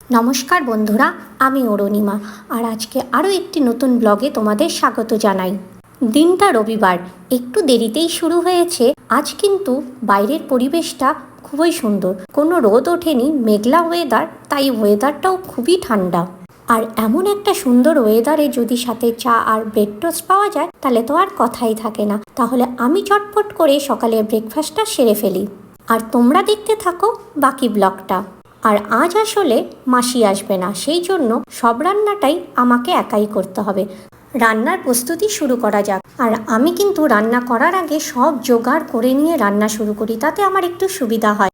নমস্কার বন্ধুরা, আমি অরুণিমা। আর আজকে আরও একটি নতুন ব্লগে তোমাদের স্বাগত জানাই। দিনটা রবিবার, একটু দেরিতেই শুরু হয়েছে। আজ কিন্তু বাইরের পরিবেশটা খুবই সুন্দর, কোনো রোদ ওঠেনি, মেঘলা ওয়েদার, তাই ওয়েদারটাও খুবই ঠান্ডা। আর এমন একটা সুন্দর ওয়েদারে যদি সাথে চা আর ব্রেড টোস্ট পাওয়া যায় তাহলে তো আর কথাই থাকে না। তাহলে আমি চটপট করে সকালের ব্রেকফাস্টটা সেরে ফেলি, আর তোমরা দেখতে থাকো বাকি ব্লগটা। আর আজ আসলে মাসি আসবে না, সেই জন্য সব রান্নাটাই আমাকে একাই করতে হবে। রান্নার প্রস্তুতি শুরু করা যাক। আর আমি কিন্তু রান্না করার আগে সব জোগাড় করে নিয়ে রান্না শুরু করি, তাতে আমার একটু সুবিধা হয়।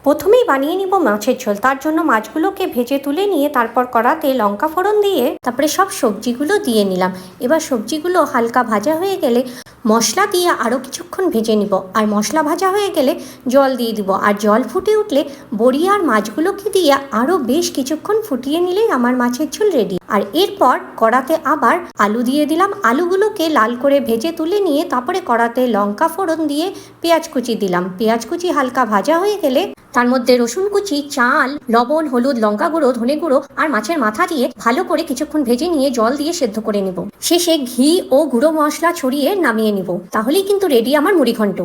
প্রথমেই বানিয়ে নিব মাছের ঝোল। তার জন্য মাছগুলোকে ভেজে তুলে নিয়ে তারপর কড়াতে লঙ্কা ফোড়ন দিয়ে তারপরে সব সবজিগুলো দিয়ে নিলাম। এবার সবজিগুলো হালকা ভাজা হয়ে গেলে মশলা দিয়ে আরও কিছুক্ষণ ভেজে নিব। আর মশলা ভাজা হয়ে গেলে জল দিয়ে দিব। আর জল ফুটে উঠলে বড়ি আর মাছগুলোকে দিয়ে আরও বেশ কিছুক্ষণ ফুটিয়ে নিলেই আমার মাছের ঝোল রেডি। আর এরপর কড়াতে আবার আলু দিয়ে দিলাম। আলুগুলোকে লাল করে ভেজে তুলে নিয়ে তারপরে কড়াতে লঙ্কা ফোড়ন দিয়ে পেঁয়াজ কুচি দিলাম। পেঁয়াজ কুচি হালকা ভাজা হয়ে গেলে তার মধ্যে রসুন কুচি, চাল, লবণ, হলুদ, লঙ্কা গুঁড়ো, ধনে গুঁড়ো আর মাছের মাথা দিয়ে ভালো করে কিছুক্ষণ ভেজে নিয়ে জল দিয়ে সেদ্ধ করে নেব। শেষে ঘি ও গুঁড়ো মশলা ছড়িয়ে নামিয়ে নিব। তাহলেই কিন্তু রেডি আমার মুড়িঘণ্ট।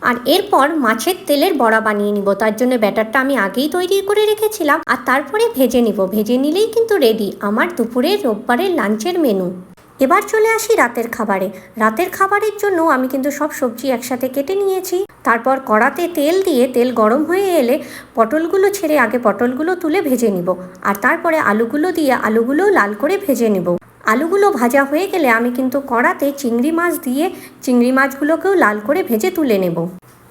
আর এরপর মাছের তেলের বড়া বানিয়ে নিব। তার জন্য ব্যাটারটা আমি আগেই তৈরি করে রেখেছিলাম, আর তারপরে ভেজে নিব। ভেজে নিলেই কিন্তু রেডি আমার দুপুরের রোববারের লাঞ্চের মেনু। এবার চলে আসি রাতের খাবারে। রাতের খাবারের জন্য আমি কিন্তু সব সবজি একসাথে কেটে নিয়েছি। তারপর কড়াতে তেল দিয়ে তেল গরম হয়ে এলে পটলগুলো ছেড়ে আগে পটলগুলো তুলে ভেজে নিব। আর তারপরে আলুগুলো দিয়ে আলুগুলো লাল করে ভেজে নিব। আলুগুলো ভাজা হয়ে গেলে আমি কিন্তু কড়াতে চিংড়ি মাছ দিয়ে চিংড়ি মাছগুলোকেও লাল করে ভেজে তুলে নেব।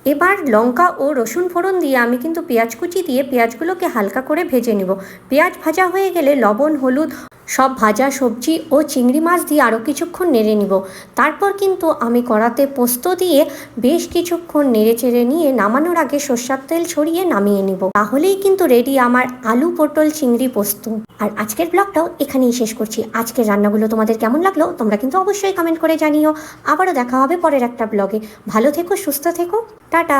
এবার লঙ্কা ও রসুন ফোড়ন দিয়ে আমি কিন্তু পেঁয়াজ কুচি দিয়ে পেঁয়াজগুলোকে হালকা করে ভেজে নেব। পেঁয়াজ ভাজা হয়ে গেলে লবণ, হলুদ, সব ভাজা সবজি ও চিংড়ি মাছ দিয়ে আরও কিছুক্ষণ নেড়ে নিব। তারপর কিন্তু আমি কড়াতে পোস্ত দিয়ে বেশ কিছুক্ষণ নেড়ে চেড়ে নিয়ে নামানোর আগে সর্ষের তেল ছড়িয়ে নামিয়ে নিব। তাহলেই কিন্তু রেডি আমার আলু পটল চিংড়ি পোস্ত। আর আজকের ব্লগটাও এখানেই শেষ করছি। আজকের রান্নাগুলো তোমাদের কেমন লাগলো তোমরা কিন্তু অবশ্যই কমেন্ট করে জানিও। আবারও দেখা হবে পরের একটা ব্লগে। ভালো থেকো, সুস্থ থেকো, টাটা।